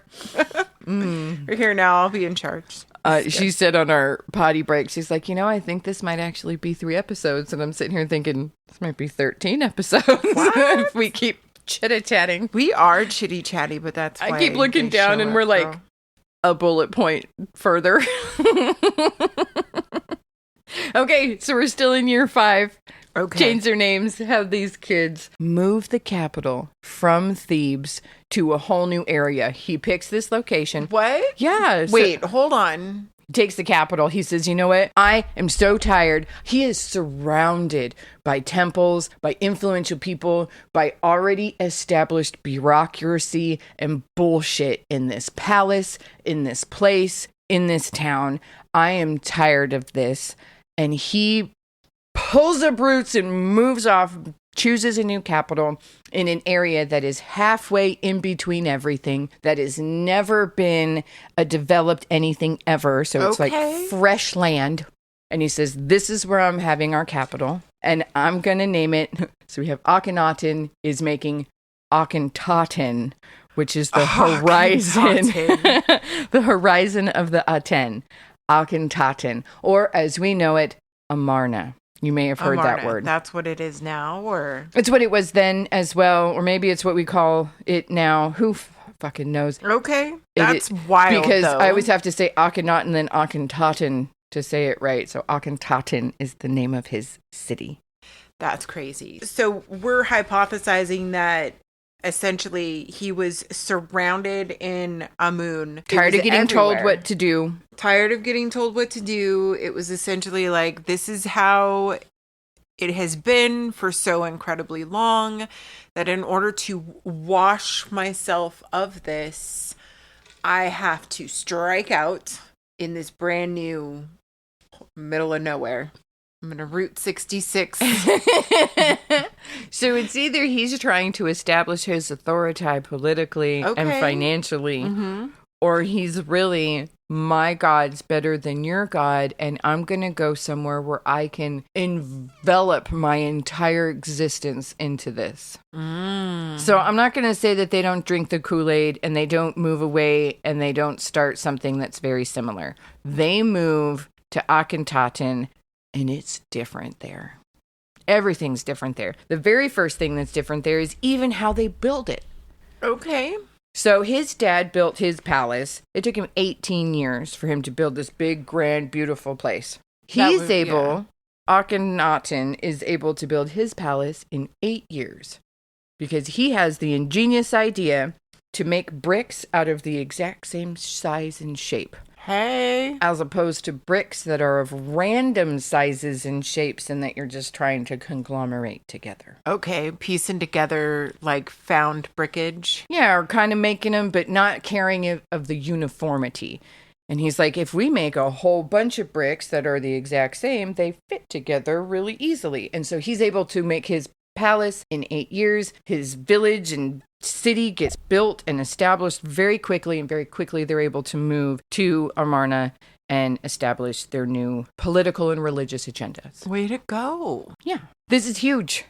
We're here now. I'll be in charge. She said on our potty break, she's like, I think this might actually be 3 episodes. And I'm sitting here thinking, this might be 13 episodes if we keep chitter-chatting. We are chitty-chatty, but that's why I keep looking down and we're like a bullet point further. Okay, so we're still in year 5. Okay. Change their names, have these kids move the capital from Thebes to a whole new area. He picks this location. What? Yeah. Wait, hold on. Takes the capital. He says, you know what? I am so tired. He is surrounded by temples, by influential people, by already established bureaucracy and bullshit in this palace, in this place, in this town. I am tired of this. And he pulls up roots and moves off, chooses a new capital in an area that is halfway in between everything, that has never been a developed anything ever. So it's like fresh land. And he says, this is where I'm having our capital. And I'm going to name it. So we have Akhenaten is making Akhenaten, which is the horizon. The horizon of the Aten. Akhenaten. Or as we know it, Amarna. You may have heard that word. That's what it is now, or? It's what it was then as well, or maybe it's what we call it now. Who fucking knows? Okay. That's wild, because though. I always have to say Akhenaten and then Akhenaten to say it right. So Akhenaten is the name of his city. That's crazy. So we're hypothesizing that essentially he was surrounded in Amun. Tired of getting told what to do. Tired of getting told what to do. It was essentially like, this is how it has been for so incredibly long, that in order to wash myself of this, I have to strike out in this brand new middle of nowhere. I'm going to Route 66. So it's either he's trying to establish his authority politically and financially, or he's really, my God's better than your God, and I'm going to go somewhere where I can envelop my entire existence into this. So I'm not going to say that they don't drink the Kool-Aid and they don't move away and they don't start something that's very similar. They move to Akhenaten, and it's different there. Everything's different there. The very first thing that's different there is even how they build it. Okay. So his dad built his palace. It took him 18 years for him to build this big, grand, beautiful place. Akhenaten is able to build his palace in 8 years because he has the ingenious idea to make bricks out of the exact same size and shape. Hey. As opposed to bricks that are of random sizes and shapes and that you're just trying to conglomerate together. Okay, piecing together like found brickage. Yeah, or kind of making them, but not caring of the uniformity. And he's like, if we make a whole bunch of bricks that are the exact same, they fit together really easily. And so he's able to make his palace in 8 years. His village and city gets built and established very quickly, and very quickly they're able to move to Amarna and establish their new political and religious agendas. Way to go. Yeah, this is huge.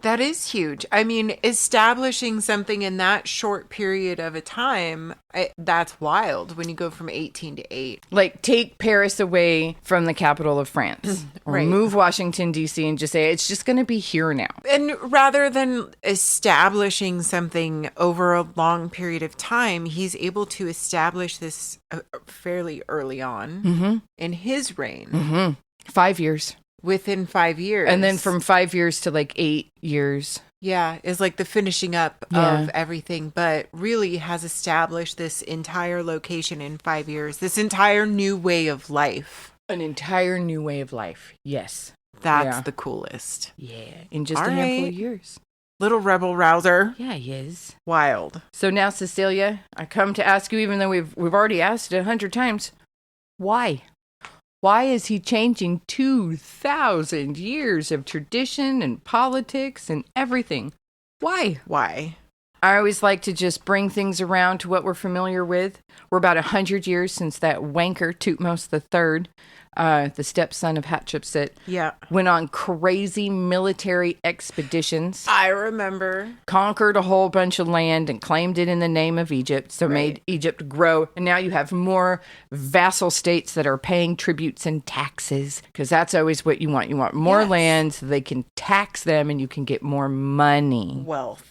That is huge. I mean, establishing something in that short period of a time, that's wild when you go from 18 to 8. Like, take Paris away from the capital of France. Or Right. move Washington, D.C. and just say, it's just going to be here now. And rather than establishing something over a long period of time, he's able to establish this fairly early on in his reign. 5 years. Within 5 years. And then from 5 years to like 8 years. Yeah, is like the finishing up of everything, but really has established this entire location in 5 years, this entire new way of life. An entire new way of life. Yes. That's the coolest. Yeah. In just a handful of years. Little rebel rouser. Yeah, he is. Wild. So now, Cecilia, I come to ask you, even though we've already asked it 100 times, why? Why is he changing 2,000 years of tradition and politics and everything? Why? Why? I always like to just bring things around to what we're familiar with. We're about 100 years since that wanker Tutmos III, the stepson of Hatshepsut, went on crazy military expeditions. I remember. Conquered a whole bunch of land and claimed it in the name of Egypt, so made Egypt grow. And now you have more vassal states that are paying tributes and taxes, because that's always what you want. You want more land so they can tax them and you can get more money. Wealth.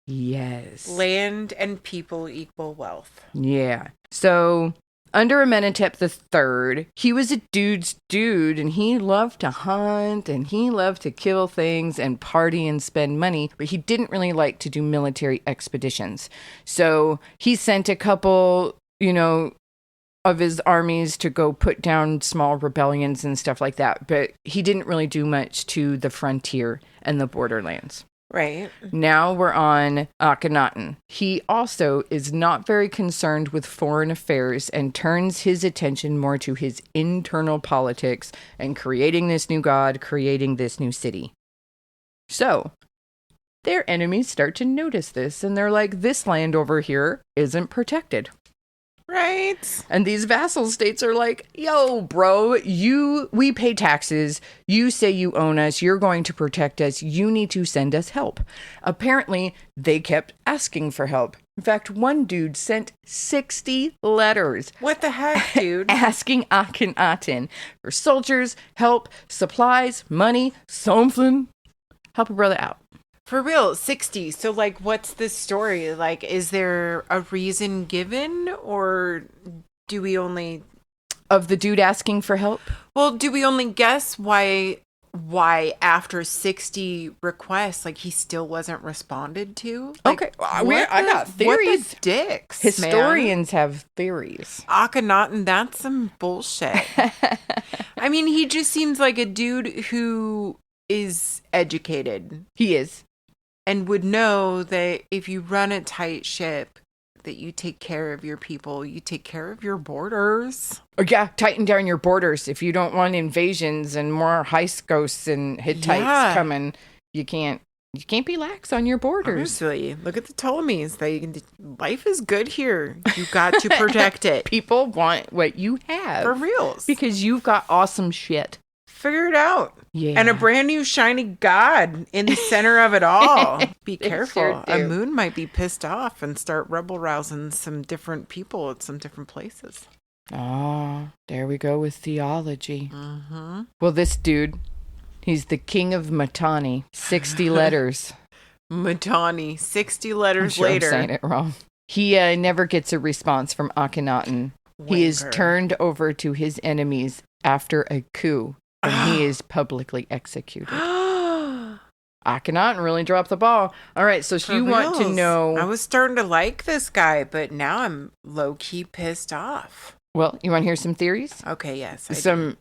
Yes. Land and people equal wealth. Yeah. So under Amenhotep III, he was a dude's dude, and he loved to hunt and he loved to kill things and party and spend money, but he didn't really like to do military expeditions. So he sent a couple, of his armies to go put down small rebellions and stuff like that, but he didn't really do much to the frontier and the borderlands. Right. Now we're on Akhenaten. He also is not very concerned with foreign affairs and turns his attention more to his internal politics and creating this new god, creating this new city. So their enemies start to notice this, and they're like, this land over here isn't protected. Right. And these vassal states are like, yo, bro, we pay taxes. You say you own us. You're going to protect us. You need to send us help. Apparently, they kept asking for help. In fact, one dude sent 60 letters. What the heck, dude? Asking Akhenaten for soldiers, help, supplies, money, something. Help a brother out. For real, 60. So, what's the story? Is there a reason given, or do we only... Of the dude asking for help? Well, do we only guess why after 60 requests, he still wasn't responded to? Okay, I got theories. What the dicks, Historians have theories. Akhenaten, that's some bullshit. I mean, he just seems like a dude who is educated. He is. And would know that if you run a tight ship, that you take care of your people, you take care of your borders. Oh, yeah, tighten down your borders. If you don't want invasions and more Hyksos and Hittites coming, you can't be lax on your borders. Honestly, look at the Ptolemies. Life is good here. You got to protect it. People want what you have. For reals. Because you've got awesome shit. Figure it out. Yeah. And a brand new shiny god in the center of it all. Be careful. Sure a moon might be pissed off and start rebel rousing some different people at some different places. Oh, there we go with theology. Mm-hmm. Well, this dude, he's the king of Mitanni. 60 letters. Mitanni. 60 letters later. I'm saying it wrong. He never gets a response from Akhenaten. He is turned over to his enemies after a coup. And he is publicly executed. Akhenaten really dropped the ball. All right, so you want to know... I was starting to like this guy, but now I'm low-key pissed off. Well, you want to hear some theories? Okay, yes. Some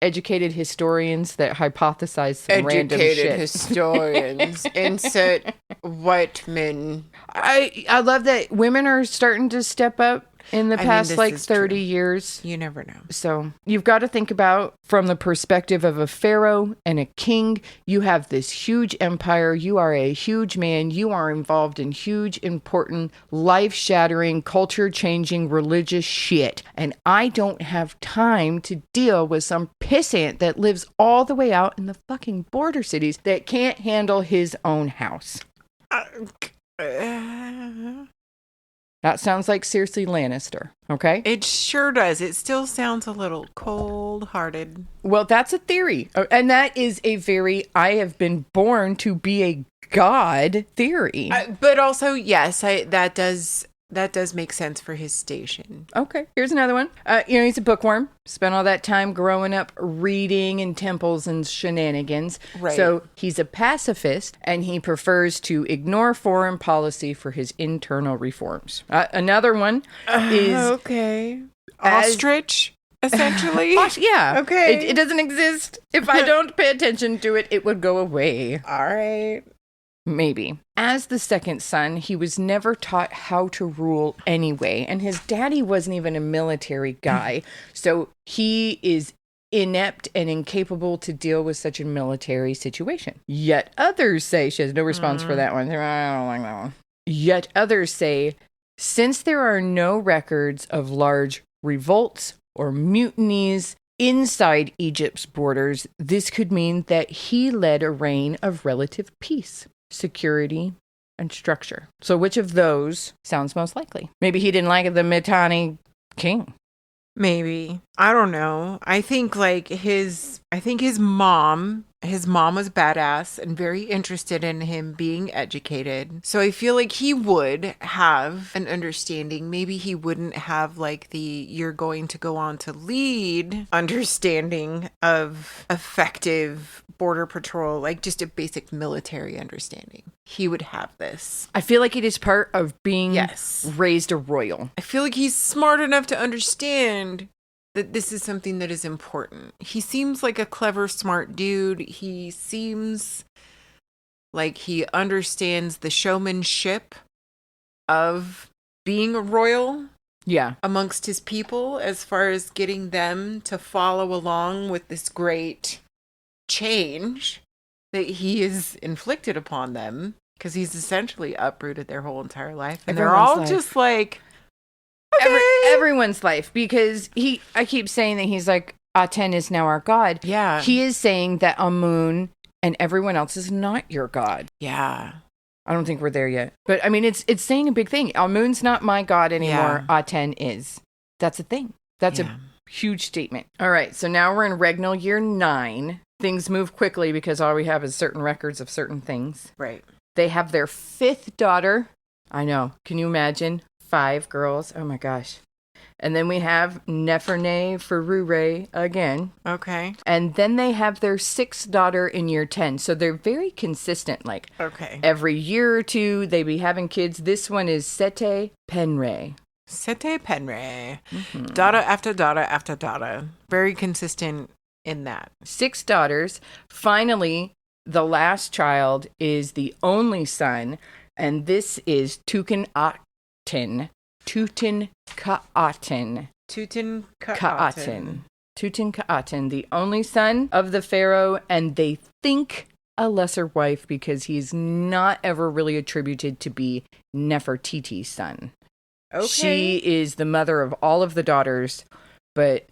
educated historians that hypothesize some random shit. Educated historians. Insert Whiteman. I love that women are starting to step up in the past 30 years. You never know. So you've got to think about from the perspective of a pharaoh and a king. You have this huge empire. You are a huge man. You are involved in huge, important, life-shattering, culture-changing, religious shit. And I don't have time to deal with some pissant that lives all the way out in the fucking border cities that can't handle his own house. That sounds like Cersei Lannister, okay? It sure does. It still sounds a little cold-hearted. Well, that's a theory. And that is a very, I have been born to be a god theory. But also, yes, that does make sense for his station. Okay, here's another one. He's a bookworm. Spent all that time growing up reading in temples and shenanigans. Right. So he's a pacifist, and he prefers to ignore foreign policy for his internal reforms. Another one is... Okay. Ostrich, essentially? Yeah. Okay. It doesn't exist. If I don't pay attention to it, it would go away. All right. Maybe. As the second son, he was never taught how to rule anyway, and his daddy wasn't even a military guy, so he is inept and incapable to deal with such a military situation. Yet others say, she has no response for that one. I don't like that one. Yet others say, since there are no records of large revolts or mutinies inside Egypt's borders, this could mean that he led a reign of relative peace, security, and structure. So which of those sounds most likely? Maybe he didn't like the Mitanni king. Maybe. I don't know. I think his mom was badass and very interested in him being educated. So I feel like he would have an understanding. Maybe he wouldn't have like the you're going to go on to lead understanding of effective border patrol, like just a basic military understanding. He would have this. I feel like it is part of being Yes. raised a royal. I feel like he's smart enough to understand that this is something that is important. He seems like a clever, smart dude. He seems like he understands the showmanship of being a royal Yeah. amongst his people as far as getting them to follow along with this great change that he has inflicted upon them, because he's essentially uprooted their whole entire life. And they're Everyone's all life. just like, okay. Everyone's life, because I keep saying that he's like, Aten is now our god. Yeah. He is saying that Amun and everyone else is not your god. Yeah. I don't think we're there yet. But I mean, it's saying a big thing. Amun's not my god anymore. Yeah. Aten is. That's a thing. That's Yeah. a huge statement. All right. So now we're in regnal year 9. Things move quickly because all we have is certain records of certain things. Right. They have their 5th daughter. I know. Can you imagine? 5 girls. Oh my gosh. And then we have Neferne Ferure again. Okay. And then they have their 6th daughter in year 10. So they're very consistent. Like Okay. every year or two, they be having kids. This one is Sete Penre. Sete Penre. Daughter after daughter after daughter. Very consistent in that. 6 daughters. Finally, the last child is the only son. And this is Tutankhaten. Tutankhaten. Tutankhaten, the only son of the pharaoh, and they think a lesser wife because he's not ever really attributed to be Nefertiti's son. Okay. She is the mother of all of the daughters, but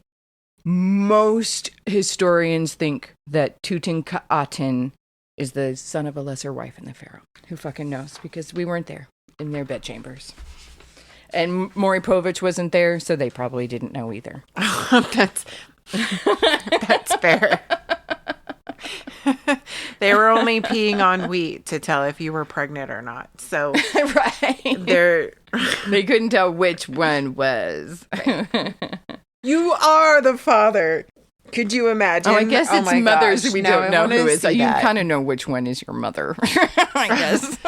most historians think that Tutankhaten is the son of a lesser wife in the pharaoh. Who fucking knows? Because we weren't there in their bedchambers. And Maury Povich wasn't there, so they probably didn't know either. That's fair. They were only peeing on wheat to tell if you were pregnant or not. So Right. They couldn't tell which one was. You are the father. Could you imagine? Oh, I guess it's my mothers gosh. we Now don't I know wanna who is. see You that. kind of know which one is your mother, I guess.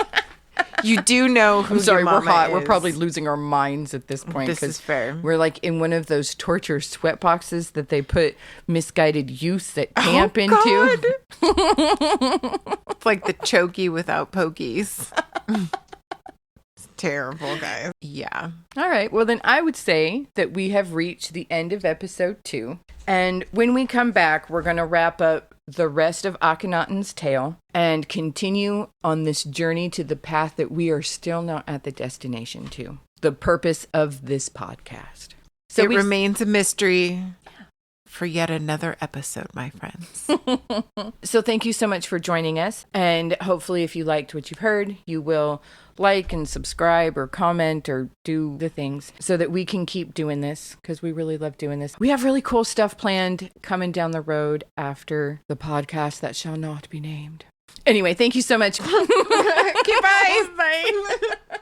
You do know who I'm sorry, your we're mama hot. We're is. probably losing our minds at this point. This is 'cause fair. We're like in one of those torture sweat boxes that they put misguided youths at camp into. It's like the chokey without pokies. It's terrible, guys. Yeah. All right. Well, then I would say that we have reached the end of episode 2. And when we come back, we're going to wrap up the rest of Akhenaten's tale and continue on this journey to the path that we are still not at the destination to. The purpose of this podcast. So it remains a mystery for yet another episode, my friends. So thank you so much for joining us. And hopefully if you liked what you've heard, you will like and subscribe or comment or do the things so that we can keep doing this, because we really love doing this. We have really cool stuff planned coming down the road after the podcast that shall not be named. Anyway, thank you so much. Okay, bye. Bye.